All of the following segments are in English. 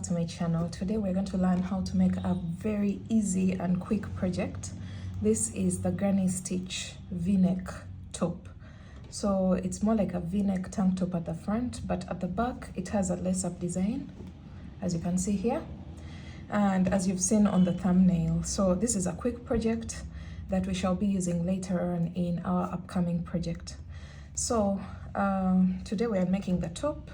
back to my channel. Today we're going to learn how to make a very easy and quick project. This is the granny stitch v-neck top. So it's more like a v-neck tank top at the front, but at the back it has a lace-up design, as you can see here, and as you've seen on the thumbnail. So this is a quick project that we shall be using later on in our upcoming project. So today we are making the top.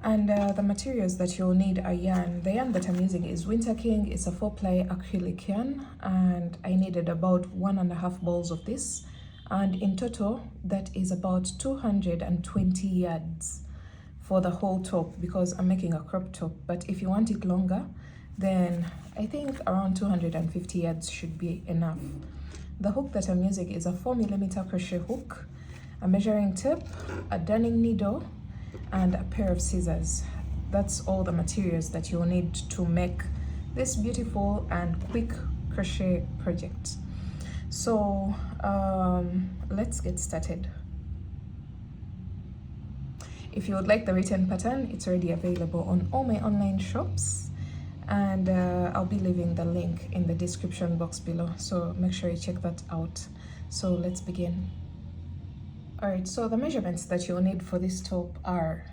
And the materials that you'll need are yarn. The yarn that I'm using is Winter King. It's a 4-ply acrylic yarn, and I needed about 1.5 balls of this. And in total, that is about 220 yards for the whole top, because I'm making a crop top. But if you want it longer, then I think around 250 yards should be enough. The hook that I'm using is a 4mm crochet hook, a measuring tape, a darning needle, and a pair of scissors. That's all the materials that you'll need to make this beautiful and quick crochet project. So let's get started. If you would like the written pattern, it's already available on all my online shops, and I'll be leaving the link in the description box below, so make sure you check that out. So let's begin. Alright, so the measurements that you'll need for this top are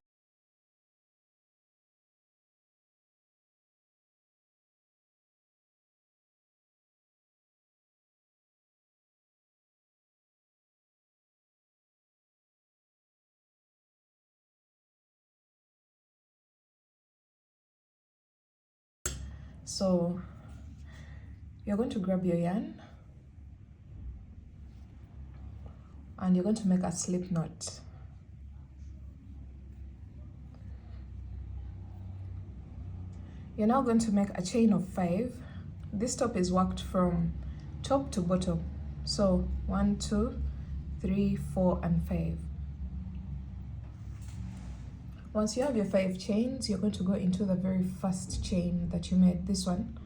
so you're going to grab your yarn and you're going to make a slip knot. You're now going to make a chain of 5. This top is worked from top to bottom. So 1, 2, 3, 4, and 5. Once you have your 5 chains, you're going to go into the very first chain that you made, this one,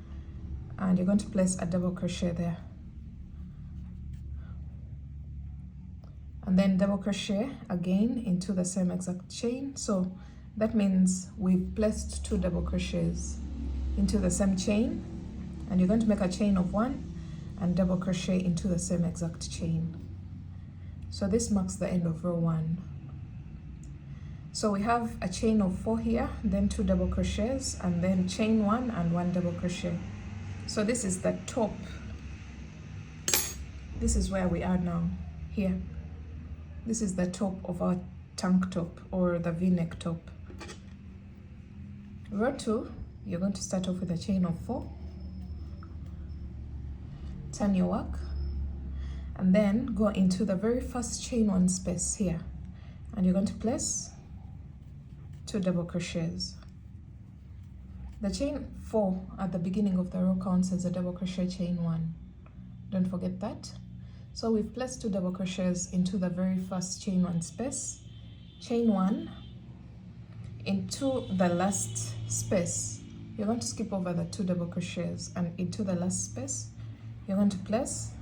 and you're going to place a double crochet there. And then double crochet again into the same exact chain. So that means we've placed 2 double crochets into the same chain, and you're going to make a chain of 1 and double crochet into the same exact chain. So this marks the end of row 1. So we have a chain of 4 here, then 2 double crochets, and then chain 1 and 1 double crochet. So this is the top. This is where we are now, here. This is the top of our tank top, or the v-neck top. Row 2, you're going to start off with a chain of 4, turn your work, and then go into the very first chain 1 space here, and you're going to place 2 double crochets. The chain 4 at the beginning of the row counts as a double crochet chain 1. Don't forget that. So we've placed 2 double crochets into the very first chain 1 space, chain 1 into the last space. You're going to skip over the 2 double crochets, and into the last space you're going to place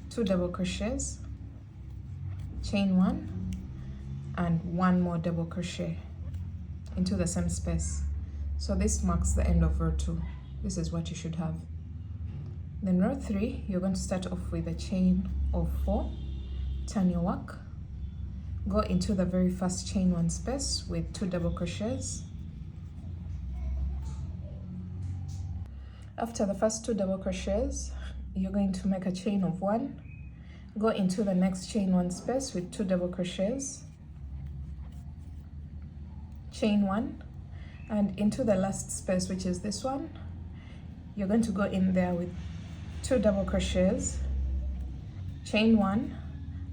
2 double crochets, chain 1, and 1 more double crochet into the same space. So this marks the end of row 2. This is what you should have. Then row 3, you're going to start off with a chain of 4, turn your work, go into the very first chain 1 space with 2 double crochets. After the first 2 double crochets, you're going to make a chain of 1, go into the next chain 1 space with 2 double crochets, chain 1, and into the last space, which is this one, you're going to go in there with 2 double crochets, chain 1,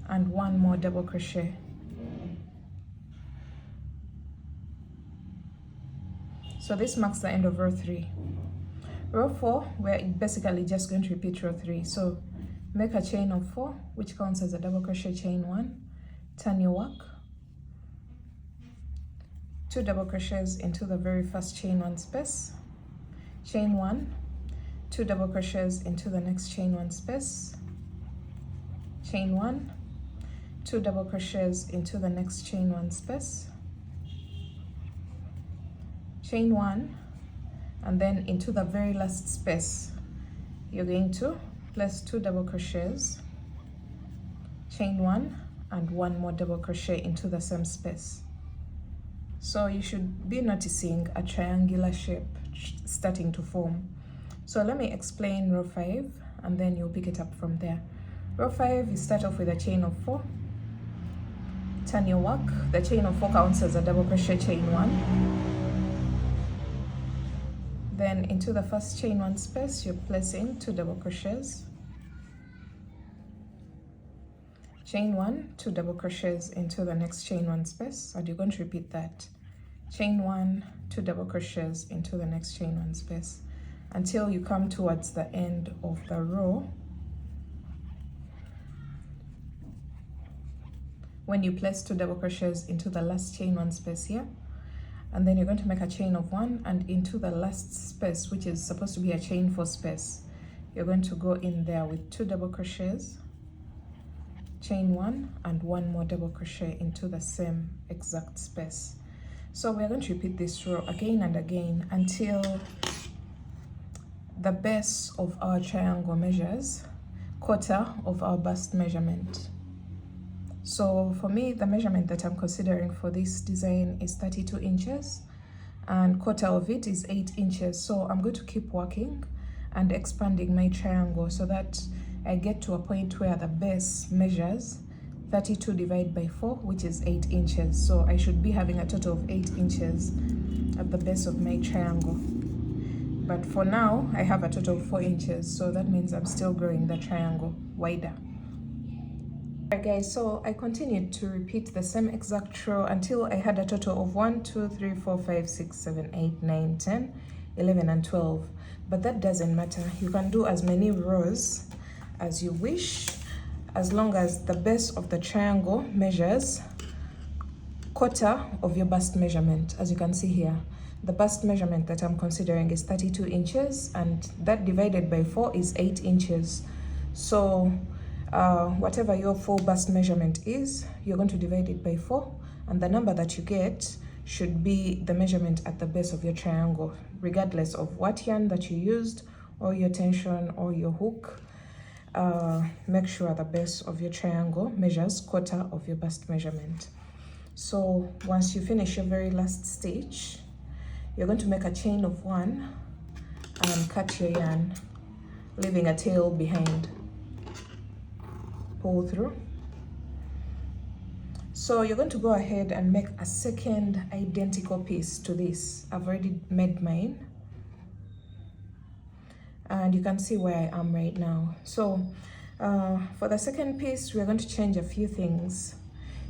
and 1 more double crochet. So this marks the end of row 3. Row 4, we're basically just going to repeat row 3. So make a chain of 4, which counts as a double crochet chain 1, turn your work, 2 double crochets into the very first chain 1 space, chain 1, 2 double crochets into the next chain 1 space, chain 1, 2 double crochets into the next chain 1 space, chain 1, and then into the very last space you're going to place 2 double crochets, chain 1, and 1 more double crochet into the same space. So you should be noticing a triangular shape starting to form. So let me explain row 5 and then you'll pick it up from there. Row 5, you start off with a chain of 4, turn your work. The chain of 4 counts as a double crochet chain 1. Then into the first chain 1 space, you're placing 2 double crochets, chain 1, 2 double crochets into the next chain 1 space, and you're going to repeat that. Chain 1, 2 double crochets into the next chain 1 space until you come towards the end of the row. When you place 2 double crochets into the last chain 1 space here, and then you're going to make a chain of 1, and into the last space, which is supposed to be a chain 4 space, you're going to go in there with 2 double crochets, chain 1, and 1 more double crochet into the same exact space. So we're going to repeat this row again and again until the base of our triangle measures quarter of our bust measurement. So for me, the measurement that I'm considering for this design is 32 inches and quarter of it is 8 inches. So I'm going to keep working and expanding my triangle so that I get to a point where the base measures 32 divided by 4, which is 8 inches. So I should be having a total of 8 inches at the base of my triangle. But for now, I have a total of 4 inches. So that means I'm still growing the triangle wider. Alright guys, so I continued to repeat the same exact row until I had a total of 1, 2, 3, 4, 5, 6, 7, 8, 9, 10, 11, and 12. But that doesn't matter. You can do as many rows as you wish, as long as the base of the triangle measures quarter of your bust measurement. As you can see here, the bust measurement that I'm considering is 32 inches, and that divided by 4 is 8 inches. So whatever your full bust measurement is, you're going to divide it by 4, and the number that you get should be the measurement at the base of your triangle, regardless of what yarn that you used, or your tension, or your hook. Make sure the base of your triangle measures quarter of your bust measurement. So once you finish your very last stitch, you're going to make a chain of 1 and cut your yarn, leaving a tail behind. Pull through. So you're going to go ahead and make a second identical piece to this. I've already made mine, and you can see where I am right now. So for the second piece, we're going to change a few things.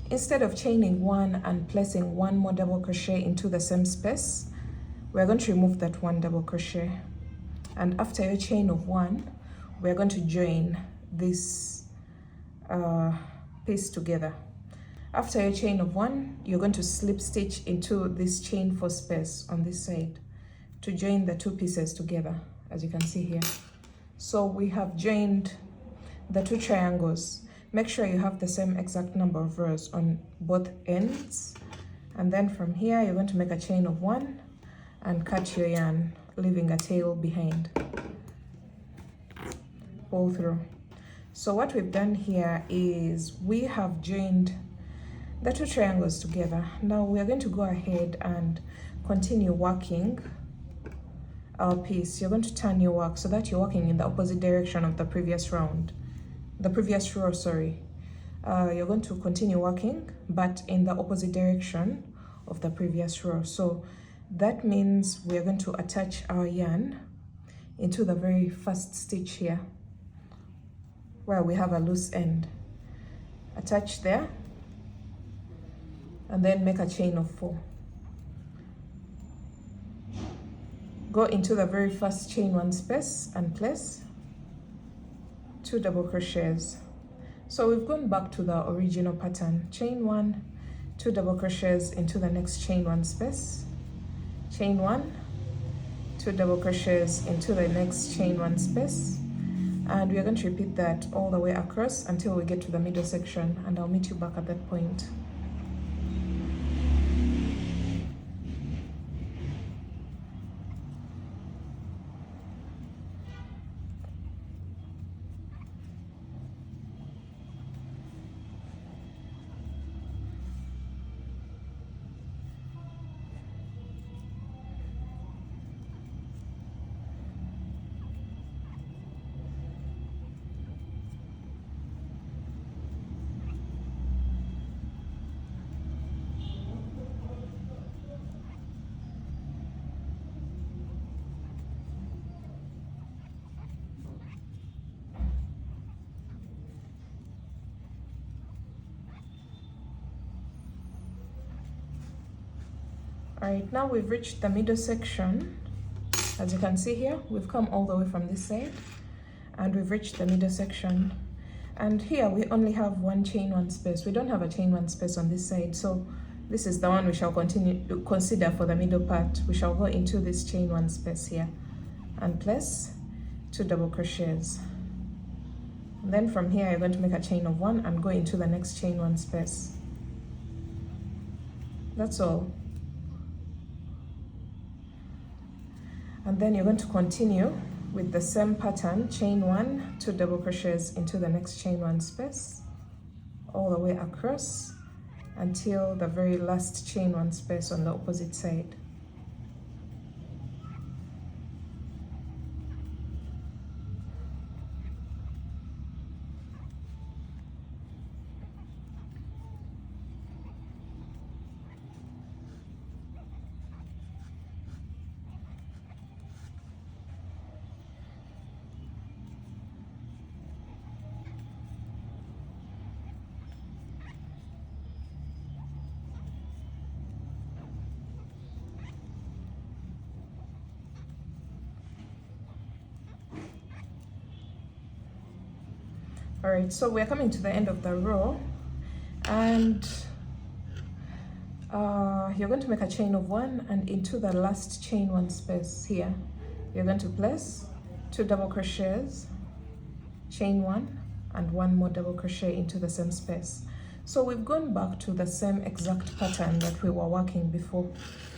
Instead of chaining 1 and placing 1 more double crochet into the same space, we're going to remove that 1 double crochet, and after your chain of 1, we're going to join this piece together. After your chain of 1, you're going to slip stitch into this chain 4 space on this side to join the 2 pieces together, as you can see here. So we have joined the 2 triangles. Make sure you have the same exact number of rows on both ends, and then from here you're going to make a chain of 1 and cut your yarn, leaving a tail behind. Pull through. So what we've done here is we have joined the 2 triangles together. Now we are going to go ahead and continue working our piece. You're going to turn your work so that you're working in the opposite direction of the previous round. The previous row, sorry. You're going to continue working, but in the opposite direction of the previous row. So that means we're going to attach our yarn into the very first stitch here, where we have a loose end. Attach there, and then make a chain of 4. Go into the very first chain 1 space and place 2 double crochets. So we've gone back to the original pattern. Chain 1, 2 double crochets into the next chain 1 space, chain 1, 2 double crochets into the next chain 1 space, and we are going to repeat that all the way across until we get to the middle section, and I'll meet you back at that point. All right, now we've reached the middle section. As you can see here, we've come all the way from this side and we've reached the middle section. And here we only have one chain one space. We don't have a chain one space on this side, so this is the one we shall continue to consider for the middle part. We shall go into this chain one space here and place 2 double crochets. And then from here you're going to make a chain of 1 and go into the next chain one space. That's all. And then you're going to continue with the same pattern, chain 1, 2 double crochets into the next chain one space, all the way across until the very last chain one space on the opposite side. All right, so we're coming to the end of the row, and you're going to make a chain of 1, and into the last chain one space here, you're going to place 2 double crochets, chain 1, and 1 more double crochet into the same space. So we've gone back to the same exact pattern that we were working before.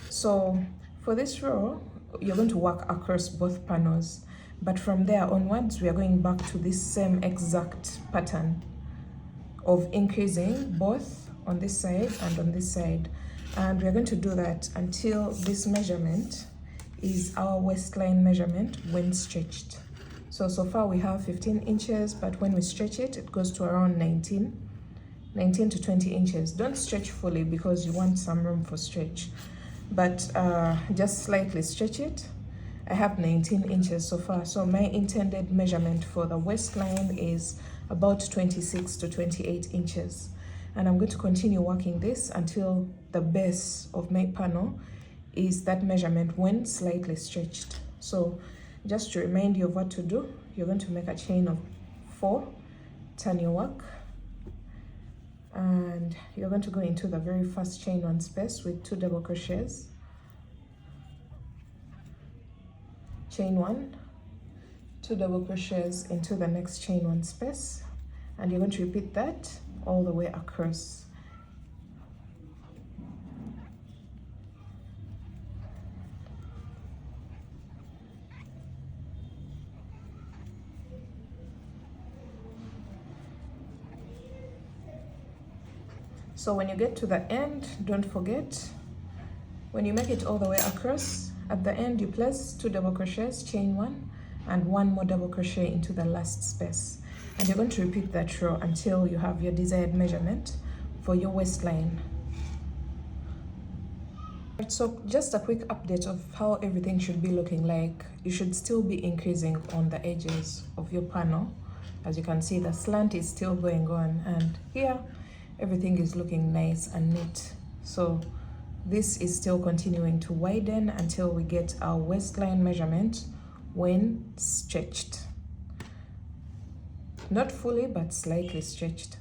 So for this row, you're going to work across both panels. But from there onwards, we are going back to this same exact pattern of increasing both on this side and on this side. And we are going to do that until this measurement is our waistline measurement when stretched. So far we have 15 inches, but when we stretch it, it goes to around 19 to 20 inches. Don't stretch fully because you want some room for stretch, but just slightly stretch it. I have 19 inches so far, so my intended measurement for the waistline is about 26 to 28 inches. And I'm going to continue working this until the base of my panel is that measurement when slightly stretched. So just to remind you of what to do, you're going to make a chain of 4, turn your work, and you're going to go into the very first chain one space with 2 double crochets, chain 1, 2 double crochets into the next chain one space, and you're going to repeat that all the way across. So when you get to the end, don't forget, when you make it all the way across, at the end you place 2 double crochets, chain 1, and 1 more double crochet into the last space. And you're going to repeat that row until you have your desired measurement for your waistline. So just a quick update of how everything should be looking like. You should still be increasing on the edges of your panel. As you can see, the slant is still going on, and here everything is looking nice and neat. So this is still continuing to widen until we get our waistline measurement when stretched. Not fully, but slightly stretched.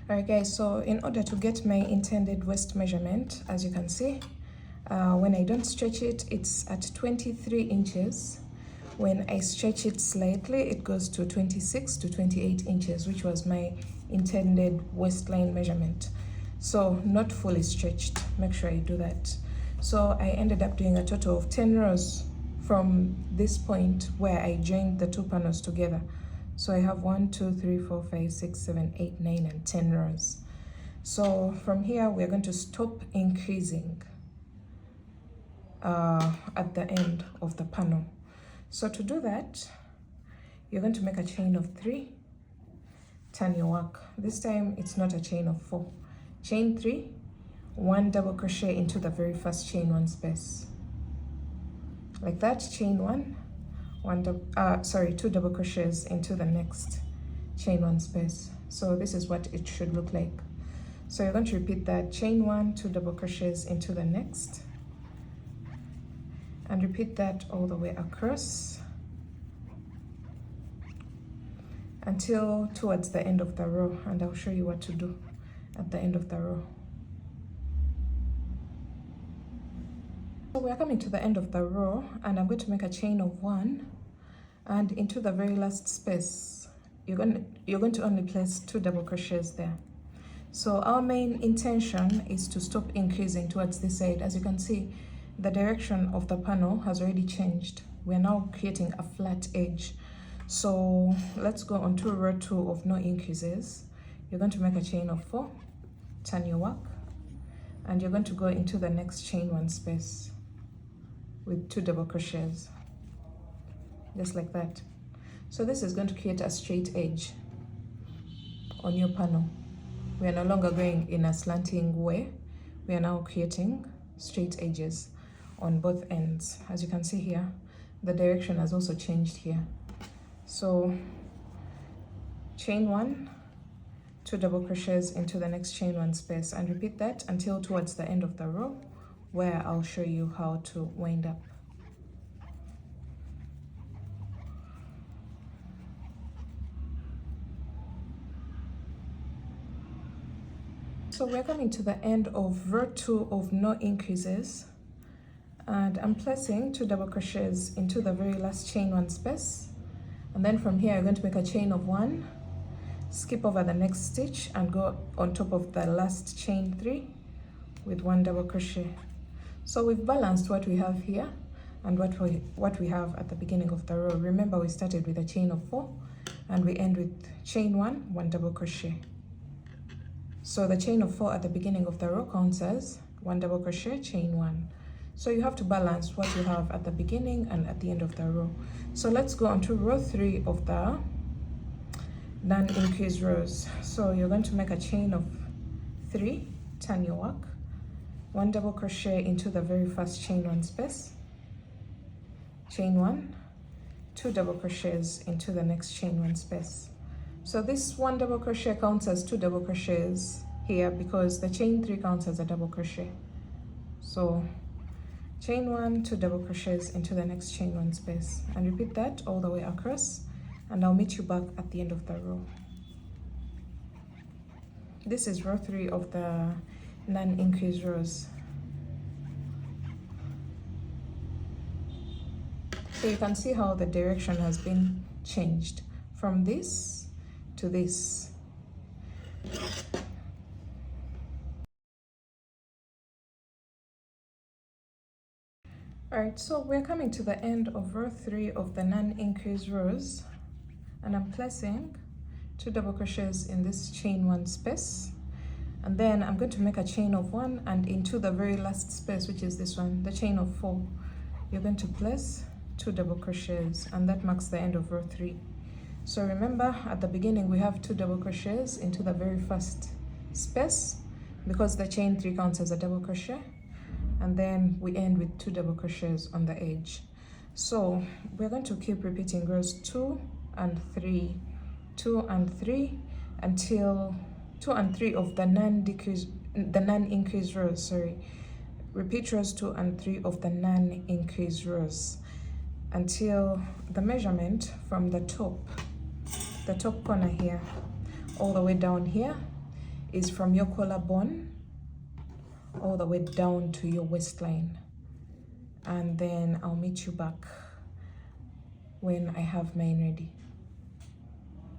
Alright guys, so in order to get my intended waist measurement, as you can see, when I don't stretch it, it's at 23 inches. When I stretch it slightly, it goes to 26 to 28 inches, which was my intended waistline measurement. So not fully stretched, make sure you do that. So I ended up doing a total of 10 rows from this point where I joined the 2 panels together. So I have 1, 2, 3, 4, 5, 6, 7, 8, 9, and 10 rows. So from here, we're going to stop increasing at the end of the panel. So to do that, you're going to make a chain of 3, turn your work. This time it's not a chain of 4. Chain 3, 1 double crochet into the very first chain one space. Like that, chain 1, 2 double crochets into the next chain one space. So this is what it should look like. So you're going to repeat that, chain 1, 2 double crochets into the next, and repeat that all the way across until towards the end of the row, and I'll show you what to do at the end of the row. So we are coming to the end of the row, and I'm going to make a chain of 1, and into the very last space you're going to only place 2 double crochets there. So our main intention is to stop increasing towards this side. As you can see, the direction of the panel has already changed. We are now creating a flat edge. So let's go on to row 2 of no increases. You're going to make a chain of 4, turn your work, and you're going to go into the next chain 1 space with 2 double crochets, just like that. So this is going to create a straight edge on your panel. We are no longer going in a slanting way. We are now creating straight edges on both ends. As you can see here, the direction has also changed here. So chain 1, 2 double crochets into the next chain 1 space, and repeat that until towards the end of the row, where I'll show you how to wind up. So we're coming to the end of row 2 of no increases, and I'm placing 2 double crochets into the very last chain 1 space, and then from here you're going to make a chain of 1, skip over the next stitch and go on top of the last chain 3 with 1 double crochet. So we've balanced what we have here and what we have at the beginning of the row. Remember, we started with a chain of 4 and we end with chain 1, 1 double crochet. So the chain of 4 at the beginning of the row counts as 1 double crochet, chain 1. So you have to balance what you have at the beginning and at the end of the row. So let's go on to row 3 of the non-increase rows. So you're going to make a chain of 3, turn your work, 1 double crochet into the very first chain 1 space, chain 1, 2 double crochets into the next chain 1 space. So this 1 double crochet counts as 2 double crochets here because the chain 3 counts as a double crochet. So chain 1, 2 double crochets into the next chain 1 space, and repeat that all the way across, and I'll meet you back at the end of the row. This is row 3 of the non-increase rows. So you can see how the direction has been changed from this to this. Alright, so we're coming to the end of row 3 of the non-increase rows, and I'm placing 2 double crochets in this chain 1 space, and then I'm going to make a chain of 1, and into the very last space, which is this one, the chain of 4, you're going to place 2 double crochets, and that marks the end of row 3. So remember, at the beginning we have 2 double crochets into the very first space because the chain 3 counts as a double crochet, and then we end with 2 double crochets on the edge. So we're going to keep repeating rows 2 and 3, 2 and 3 until 2 and 3 of the non-increase rows, sorry. Repeat rows 2 and 3 of the non-increase rows until the measurement from the top corner here all the way down here is from your collarbone all the way down to your waistline, and then I'll meet you back when I have mine ready.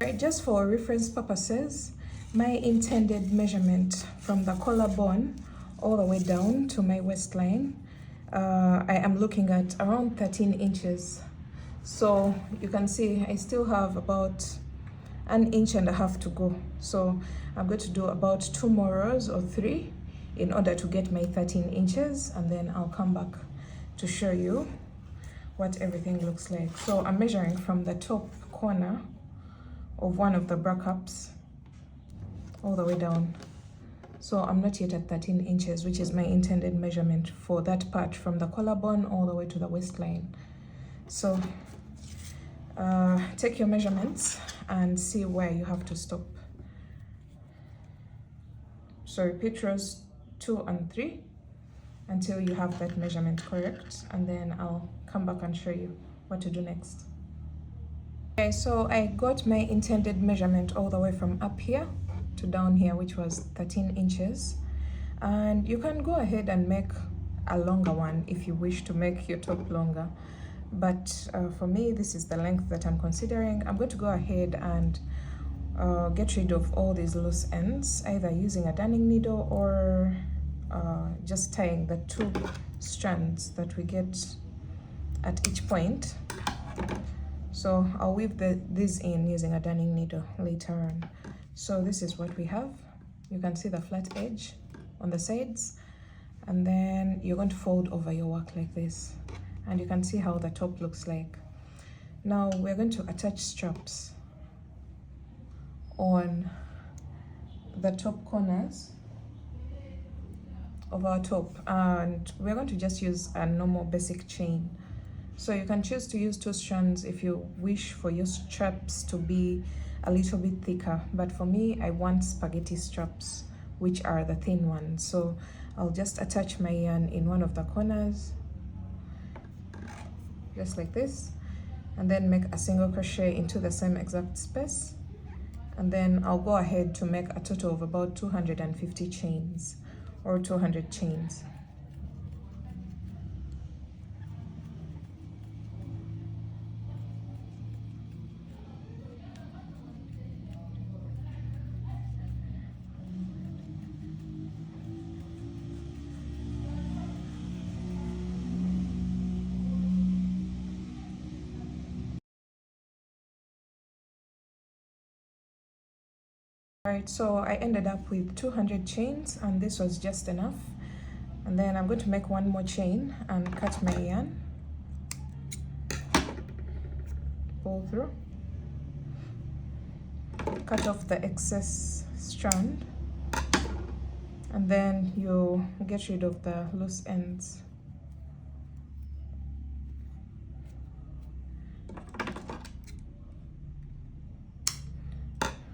Right, just for reference purposes, my intended measurement from the collarbone all the way down to my waistline, I am looking at around 13 inches. So you can see I still have about 1.5 inches to go. So I'm going to do about 2 more rows or 3 in order to get my 13 inches, and then I'll come back to show you what everything looks like. So I'm measuring from the top corner of one of the bra cups all the way down. So I'm not yet at 13 inches, which is my intended measurement for that part from the collarbone all the way to the waistline. So take your measurements and see where you have to stop. So repeat rows 2 and 3 until you have that measurement correct, and then I'll come back and show you what to do next. Okay, so I got my intended measurement all the way from up here to down here, which was 13 inches. And you can go ahead and make a longer one if you wish to make your top longer. But for me, this is the length that I'm considering. I'm going to go ahead and get rid of all these loose ends, either using a darning needle or just tying the 2 strands that we get at each point. So I'll weave these in using a darning needle later on. So this is what we have. You can see the flat edge on the sides, and then you're going to fold over your work like this, and you can see how the top looks like. Now we're going to attach straps on the top corners of our top, and we're going to just use a normal basic chain. So you can choose to use 2 strands if you wish for your straps to be a little bit thicker, but for me I want spaghetti straps, which are the thin ones. So I'll just attach my yarn in one of the corners just like this, and then make a single crochet into the same exact space, and then I'll go ahead to make a total of about 250 chains or 200 chains. Alright, so I ended up with 200 chains, and this was just enough. And then I'm going to make one more chain and cut my yarn, pull through, cut off the excess strand, and then you get rid of the loose ends.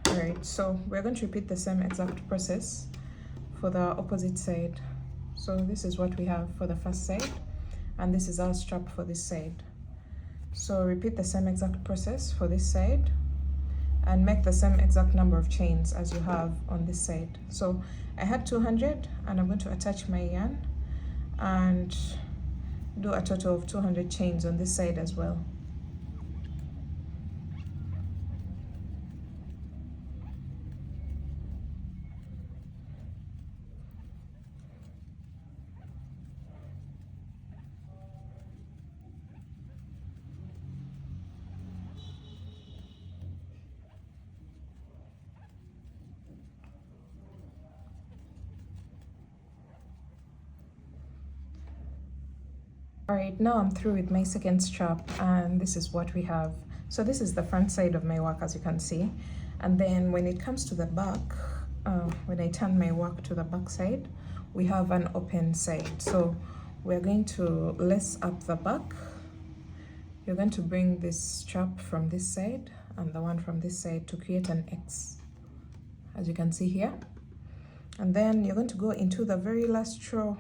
Alright, so we're going to repeat the same exact process for the opposite side. So this is what we have for the first side, and this is our strap for this side. So repeat the same exact process for this side and make the same exact number of chains as you have on this side. So I had 200, and I'm going to attach my yarn and do a total of 200 chains on this side as well. Alright, now I'm through with my second strap, and this is what we have. So this is the front side of my work, as you can see. And then when it comes to the back, when I turn my work to the back side, we have an open side. So we're going to lace up the back. You're going to bring this strap from this side and the one from this side to create an X, as you can see here. And then you're going to go into the very last row,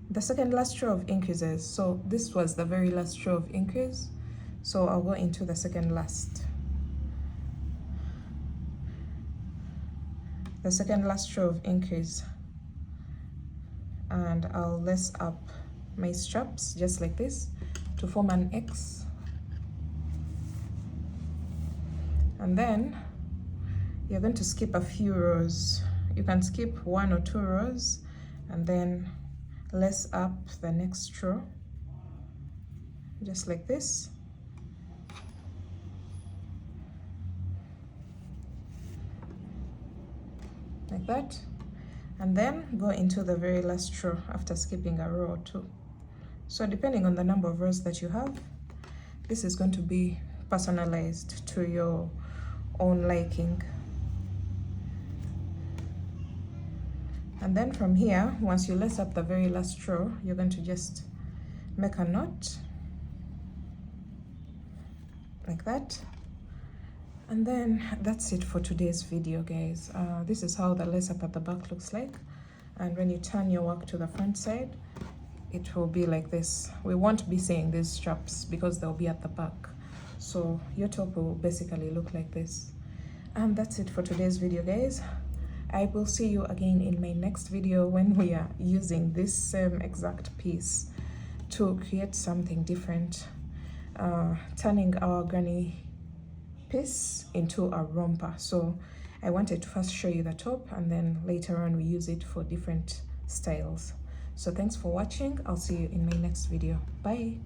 the second last row of increases. So this was the very last row of increase, so I'll go into the second last row of increase, and I'll lace up my straps just like this to form an X. And then you're going to skip a few rows. You can skip 1 or 2 rows and then lace up the next row just like this. Like that, and then go into the very last row after skipping a row or 2. So depending on the number of rows that you have, this is going to be personalized to your own liking. And then from here, once you lace up the very last row, you're going to just make a knot like that, And then that's it for today's video, guys. This is how the lace up at the back looks like, and when you turn your work to the front side, it will be like this. We won't be seeing these straps because they'll be at the back, so your top will basically look like this. And that's it for today's video, guys. I will see you again in my next video when we are using this same exact piece to create something different, turning our granny piece into a romper. So I wanted to first show you the top, and then later on we use it for different styles. So thanks for watching. I'll see you in my next video. Bye.